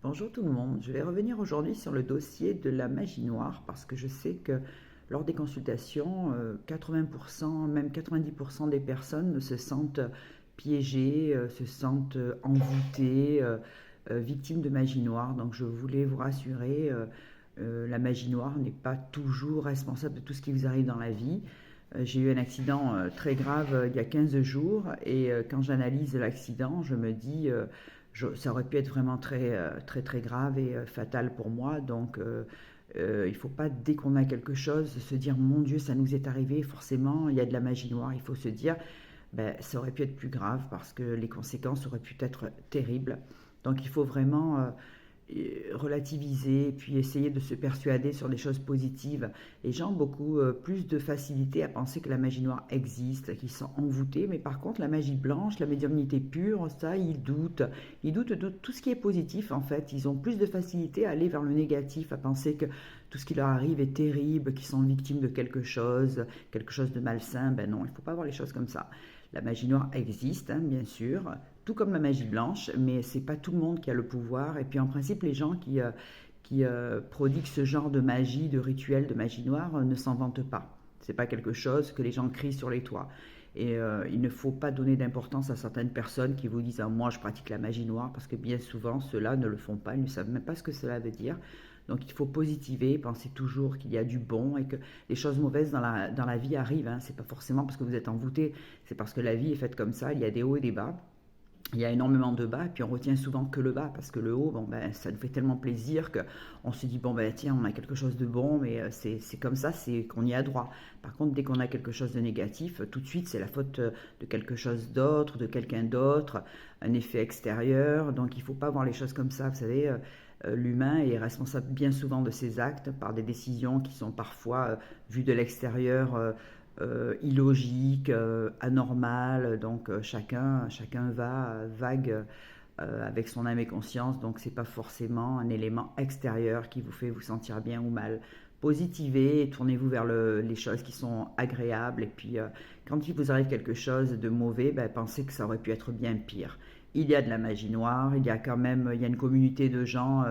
Bonjour tout le monde, je vais revenir aujourd'hui sur le dossier de la magie noire parce que je sais que lors des consultations, 80%, même 90% des personnes se sentent piégées, se sentent envoûtées, victimes de magie noire. Donc je voulais vous rassurer, la magie noire n'est pas toujours responsable de tout ce qui vous arrive dans la vie. J'ai eu un accident très grave il y a 15 jours et quand j'analyse l'accident, je me dis ça aurait pu être vraiment très grave et fatal pour moi. Donc il ne faut pas, dès qu'on a quelque chose, se dire mon Dieu, ça nous est arrivé, forcément, il y a de la magie noire. Il faut se dire ben, ça aurait pu être plus grave parce que les conséquences auraient pu être terribles. Donc il faut vraiment relativiser, puis essayer de se persuader sur des choses positives. Les gens ont beaucoup plus de facilité à penser que la magie noire existe, qu'ils sont envoûtés, mais par contre la magie blanche, la médiumnité pure, ça, ils doutent. Ils doutent de tout ce qui est positif en fait. Ils ont plus de facilité à aller vers le négatif, à penser que tout ce qui leur arrive est terrible, qu'ils sont victimes de quelque chose de malsain. Ben non, il ne faut pas voir les choses comme ça. La magie noire existe, hein, bien sûr, tout comme la magie blanche, mais c'est pas tout le monde qui a le pouvoir. Et puis en principe, les gens qui prodiguent ce genre de magie, de rituel de magie noire, ne s'en vantent pas. C'est pas quelque chose que les gens crient sur les toits. Et il ne faut pas donner d'importance à certaines personnes qui vous disent ah, moi je pratique la magie noire, parce que bien souvent ceux-là ne le font pas, ils ne savent même pas ce que cela veut dire. Donc il faut positiver, penser toujours qu'il y a du bon et que les choses mauvaises dans la vie arrivent. Hein. C'est pas forcément parce que vous êtes envoûté, c'est parce que la vie est faite comme ça, il y a des hauts et des bas. Il y a énormément de bas, et puis on retient souvent que le bas, parce que le haut, bon, ben, ça nous fait tellement plaisir qu'on se dit, bon, ben, tiens, on a quelque chose de bon, mais c'est comme ça, c'est qu'on y a droit. Par contre, dès qu'on a quelque chose de négatif, tout de suite, c'est la faute de quelque chose d'autre, de quelqu'un d'autre, un effet extérieur, donc il ne faut pas voir les choses comme ça, vous savez. L'humain est responsable bien souvent de ses actes par des décisions qui sont parfois vues de l'extérieur illogique, anormal. Donc chacun vague avec son âme et conscience. Donc c'est pas forcément un élément extérieur qui vous fait vous sentir bien ou mal. Positivez et tournez-vous vers les choses qui sont agréables. Et puis quand il vous arrive quelque chose de mauvais, ben, pensez que ça aurait pu être bien pire. Il y a de la magie noire, il y a une communauté de gens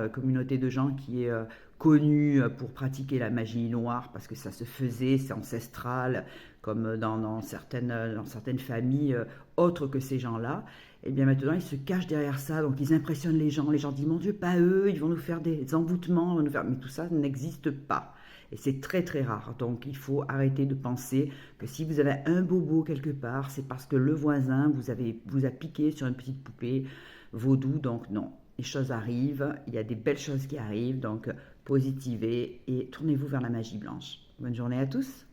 qui est connue pour pratiquer la magie noire parce que ça se faisait, c'est ancestral, comme dans certaines familles autres que ces gens-là. Et bien maintenant, ils se cachent derrière ça, donc ils impressionnent les gens disent mon Dieu, pas eux, ils vont nous faire des envoûtements, mais tout ça n'existe pas. Et c'est très rare. Donc il faut arrêter de penser que si vous avez un bobo quelque part, c'est parce que le voisin vous a piqué sur une petite poupée vaudou. Donc non, les choses arrivent, il y a des belles choses qui arrivent. Donc positivez et tournez-vous vers la magie blanche. Bonne journée à tous.